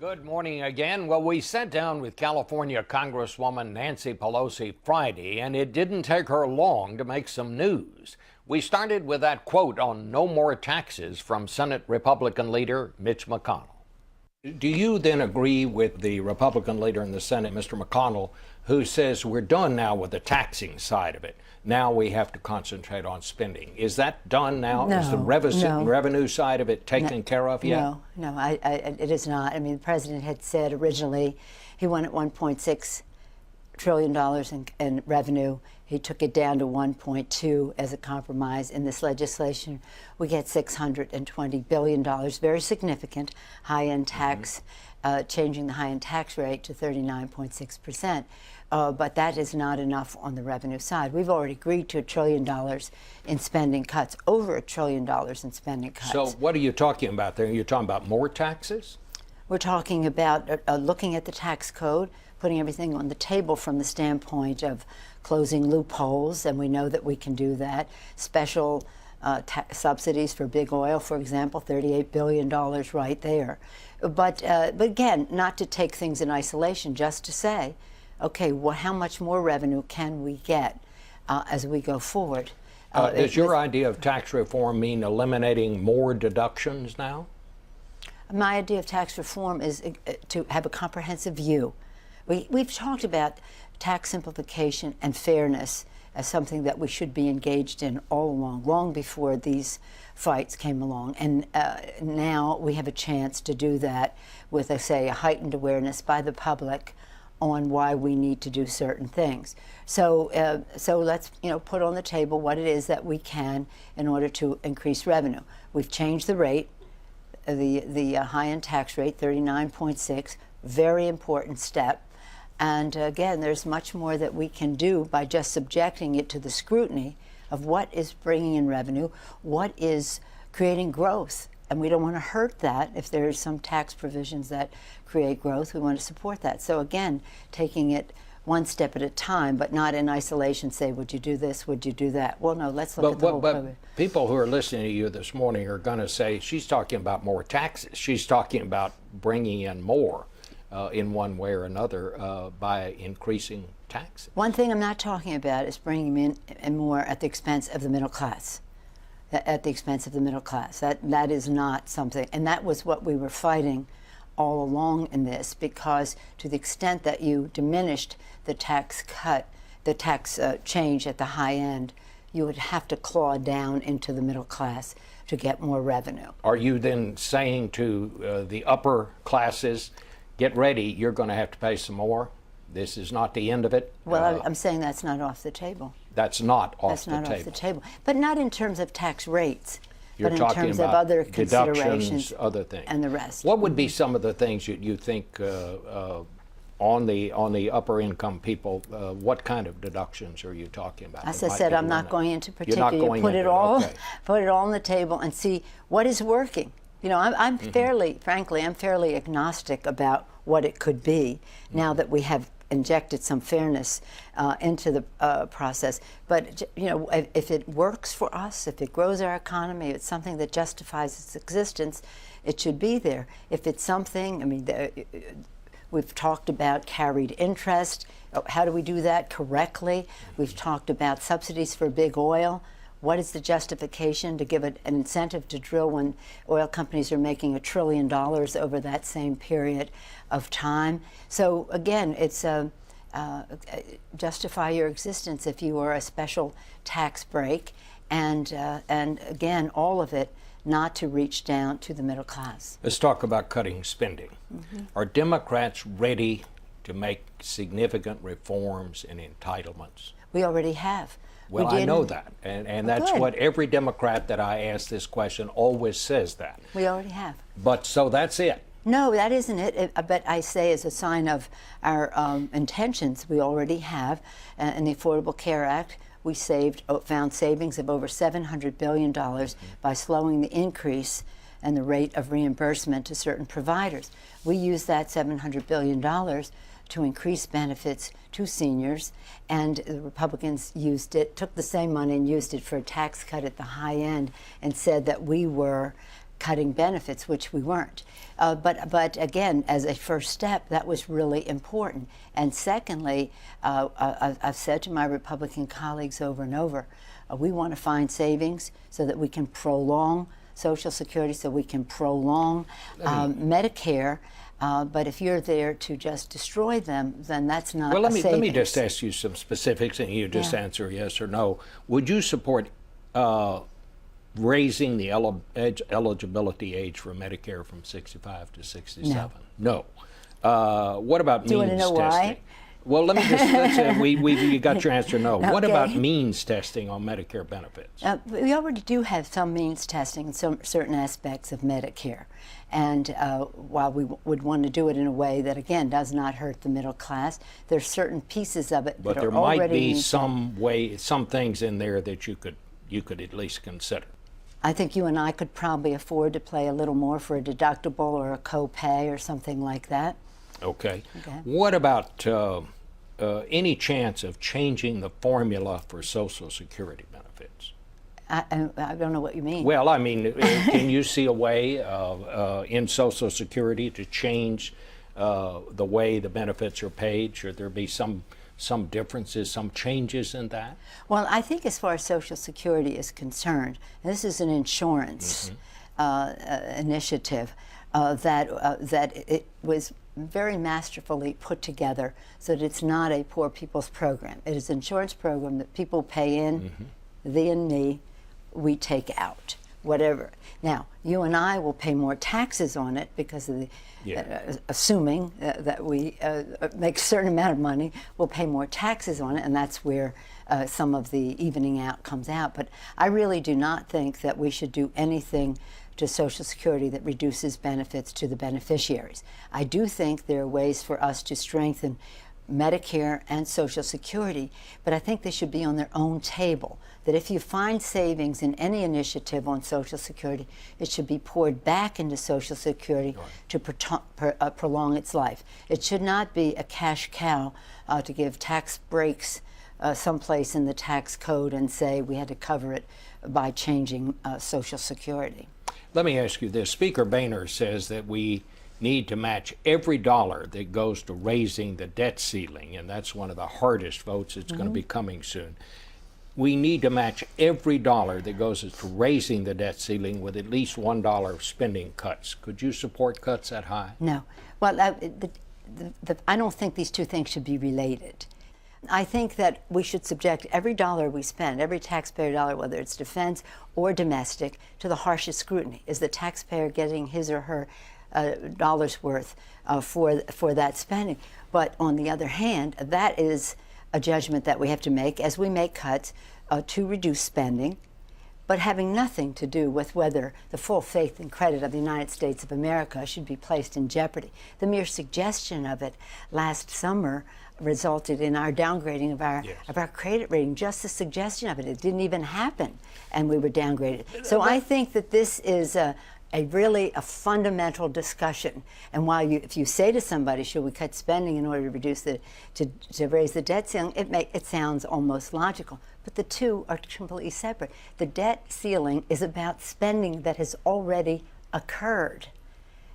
Good morning again. Well, we sat down with California Congresswoman Nancy Pelosi Friday, and it didn't take her long to make some news. We started with that quote on no more taxes from Senate Republican leader Mitch McConnell. Do you then agree with the Republican leader in the Senate, Mr. McConnell, who says we're done now with the taxing side of it? Now we have to concentrate on spending. Is that done now? No, is the revenue side of it taken care of yet? No, it is not. I mean, the president had said originally he wanted $1.6 trillion in revenue. He took it down to 1.2 as a compromise. In this legislation, we get $620 billion, very significant, high-end tax, changing the high-end tax rate to 39.6%. But that is not enough on the revenue side. We've already agreed to $1 trillion in spending cuts, over $1 trillion in spending cuts. So what are you talking about there? You're talking about more taxes? We're talking about looking at the tax code, putting everything on the table from the standpoint of closing loopholes, and we know that we can do that. Special subsidies for big oil, for example, $38 billion right there. But again, not to take things in isolation, just to say, okay, well, how much more revenue can we get as we go forward? Does your idea of tax reform mean eliminating more deductions now? My idea of tax reform is to have a comprehensive view. We've talked about tax simplification and fairness as something that we should be engaged in all along, long before these fights came along. And now we have a chance to do that with, I say, a heightened awareness by the public on why we need to do certain things. So let's put on the table what it is that we can in order to increase revenue. We've changed the rate, the high-end tax rate, 39.6, very important step. And again, there's much more that we can do by just subjecting it to the scrutiny of what is bringing in revenue, what is creating growth. And we don't want to hurt that. If there are some tax provisions that create growth, we want to support that. So again, taking it one step at a time, but not in isolation, say, would you do this, would you do that? Well, no, let's look at the whole program. But people who are listening to you this morning are going to say, she's talking about more taxes. She's talking about bringing in more in one way or another by increasing taxes. One thing I'm not talking about is bringing in more at the expense of the middle class. At the expense of the middle class. That is not something, and that was what we were fighting all along in this, because to the extent that you diminished the tax cut, the tax change at the high end, you would have to claw down into the middle class to get more revenue. Are you then saying to the upper classes, get ready, you're going to have to pay some more? This is not the end of it? Well, I'm saying that's not off the table. That's not off the table. That's not off the table. But not in terms of tax rates, You're but in terms of other considerations, other things, and the rest. What would be some of the things you think on the upper income people? What kind of deductions are you talking about? As I said, I'm not going into particular. You're not going put into it all, okay. Put it all on the table and see what is working. You know, I'm fairly, frankly, I'm fairly agnostic about what it could be now that we have injected some fairness into the process. But if it works for us, if it grows our economy, it's something that justifies its existence, it should be there. If it's something, I mean, we've talked about carried interest. How do we do that correctly? We've talked about subsidies for big oil. What is the justification to give it an incentive to drill when oil companies are making $1 trillion over that same period of time? So again, it's justify your existence if you are a special tax break, and again, all of it not to reach down to the middle class. Let's talk about cutting spending. Are Democrats ready to make significant reforms in entitlements? We already have. Well, I know that, and that's good. what every Democrat that I ask this question always says that. We already have. But so that's it. No, that isn't it. But I say as a sign of our intentions, we already have. In the Affordable Care Act, we found savings of over $700 billion by slowing the increase and the rate of reimbursement to certain providers. We used that $700 billion to increase benefits to seniors, and the Republicans took the same money and used it for a tax cut at the high end, and said that we were cutting benefits, which we weren't. But again, as a first step, that was really important. And secondly, I've said to my Republican colleagues over and over, we want to find savings so that we can prolong Social Security, so we can prolong Medicare. But if you're there to just destroy them, then that's not well, a savings. Let me just ask you some specifics, and you just answer yes or no. Would you support raising the eligibility age for Medicare from 65 to 67? No. What about Do you means want to know testing? why? Well, let me just, you got your answer no. What Okay. about means testing on Medicare benefits? We already do have some means testing in some certain aspects of Medicare. And while we would want to do it in a way that, again, does not hurt the middle class, there's certain pieces of it But that there are already might be means some things in there that you could at least consider. I think you and I could probably afford to pay a little more for a deductible or a co-pay or something like that. Okay. What about any chance of changing the formula for Social Security benefits? I don't know what you mean. Well, I mean, can you see a way in Social Security to change the way the benefits are paid? Should there be some differences, some changes in that? Well, I think as far as Social Security is concerned, this is an insurance initiative that it was very masterfully put together so that it's not a poor people's program. It is an insurance program that people pay in, thee and me, we take out, whatever. Now, you and I will pay more taxes on it because of the, assuming that we make a certain amount of money, we'll pay more taxes on it, and that's where some of the evening out comes out. But I really do not think that we should do anything to Social Security that reduces benefits to the beneficiaries. I do think there are ways for us to strengthen Medicare and Social Security, but I think they should be on their own table. That if you find savings in any initiative on Social Security, it should be poured back into Social Security to prolong its life. It should not be a cash cow to give tax breaks someplace in the tax code and say we had to cover it by changing Social Security. Let me ask you this. Speaker Boehner says that we need to match every dollar that goes to raising the debt ceiling, and that's one of the hardest votes that's going to be coming soon. We need to match every dollar that goes to raising the debt ceiling with at least $1 of spending cuts. Could you support cuts that high? No. Well, I don't think these two things should be related. I think that we should subject every dollar we spend, every taxpayer dollar, whether it's defense or domestic, to the harshest scrutiny. Is the taxpayer getting his or her dollars worth for that spending? But on the other hand, that is a judgment that we have to make as we make cuts to reduce spending, but having nothing to do with whether the full faith and credit of the United States of America should be placed in jeopardy. The mere suggestion of it last summer resulted in our downgrading of our credit rating. Just the suggestion of it. It didn't even happen, and we were downgraded. So I think that this is a really fundamental discussion. And while if you say to somebody, should we cut spending in order to reduce to raise the debt ceiling, it sounds almost logical. But the two are completely separate. The debt ceiling is about spending that has already occurred.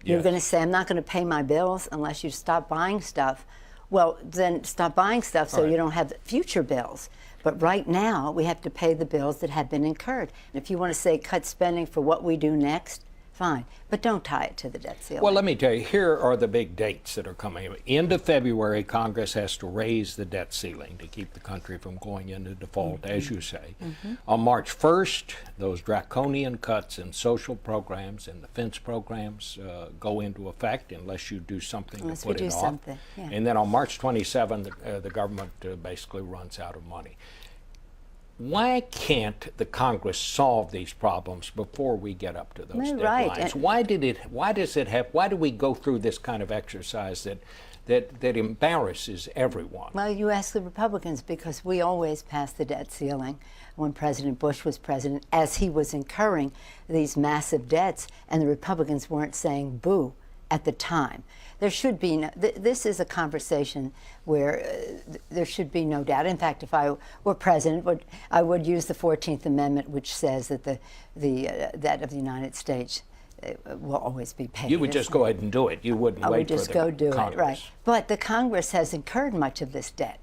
You're going to say, I'm not going to pay my bills unless you stop buying stuff. Well, then stop buying stuff so you don't have future bills. But right now, we have to pay the bills that have been incurred. And if you want to say cut spending for what we do next, fine. But don't tie it to the debt ceiling. Well, let me tell you, here are the big dates that are coming. End of February, Congress has to raise the debt ceiling to keep the country from going into default, as you say. On March 1st, those draconian cuts in social programs and defense programs go into effect unless you do something to put it off. And then on March 27th, the government basically runs out of money. Why can't the Congress solve these problems before we get up to those deadlines? Why do we go through this kind of exercise that embarrasses everyone? Well, you ask the Republicans, because we always passed the debt ceiling when President Bush was president, as he was incurring these massive debts, and the Republicans weren't saying boo at the time. There should be no, this is a conversation where there should be no doubt. In fact, if I were president, I would use the 14th Amendment, which says that the debt of the United States it will always be paid. You would just go ahead and do it. You wouldn't I wait would just for go the do Congress. it, right? But the Congress has incurred much of this debt,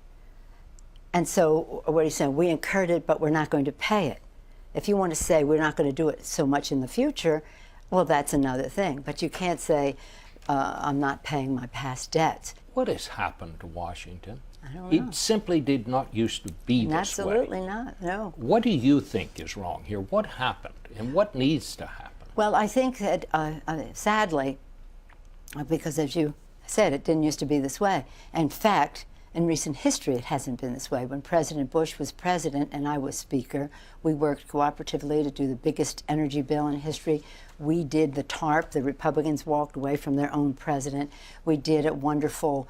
and so what are you saying? We incurred it, but we're not going to pay it. If you want to say we're not going to do it so much in the future, well, that's another thing. But you can't say I'm not paying my past debts. What has happened to Washington? I don't know. It simply did not used to be this way. Absolutely not. No. What do you think is wrong here? What happened, and what needs to happen? Well, I think that sadly, because as you said, it didn't used to be this way. In fact, in recent history, it hasn't been this way. When President Bush was president and I was speaker, we worked cooperatively to do the biggest energy bill in history. We did the TARP. The Republicans walked away from their own president. We did a wonderful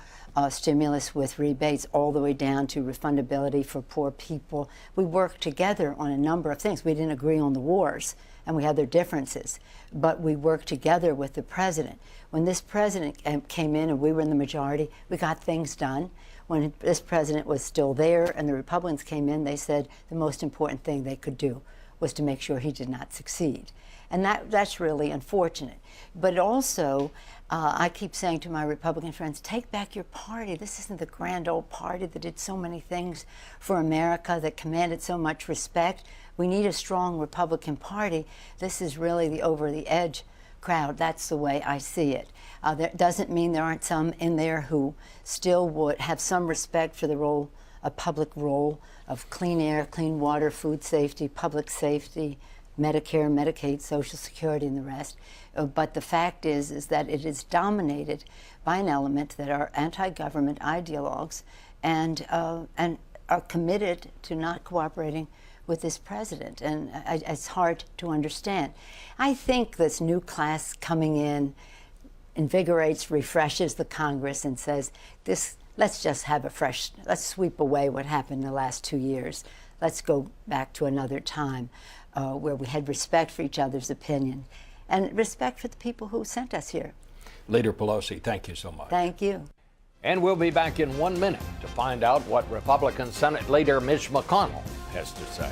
stimulus with rebates all the way down to refundability for poor people. We worked together on a number of things. We didn't agree on the wars, and we had their differences, but we worked together with the president. When this president came in and we were in the majority, we got things done. When this president was still there and the Republicans came in, they said the most important thing they could do was to make sure he did not succeed. And that's really unfortunate. But also, I keep saying to my Republican friends, take back your party. This isn't the grand old party that did so many things for America, that commanded so much respect. We need a strong Republican Party. This is really the over-the-edge crowd. That's the way I see it. That doesn't mean there aren't some in there who still would have some respect for the role, a public role of clean air, clean water, food safety, public safety, Medicare, Medicaid, Social Security, and the rest. But the fact is that it is dominated by an element that are anti-government ideologues and are committed to not cooperating with this president, and it's hard to understand. I think this new class coming in invigorates, refreshes the Congress and says, let's just have a fresh, let's sweep away what happened in the last 2 years. Let's go back to another time where we had respect for each other's opinion and respect for the people who sent us here. Leader Pelosi, thank you so much. Thank you. And we'll be back in 1 minute to find out what Republican Senate Leader Mitch McConnell has to say.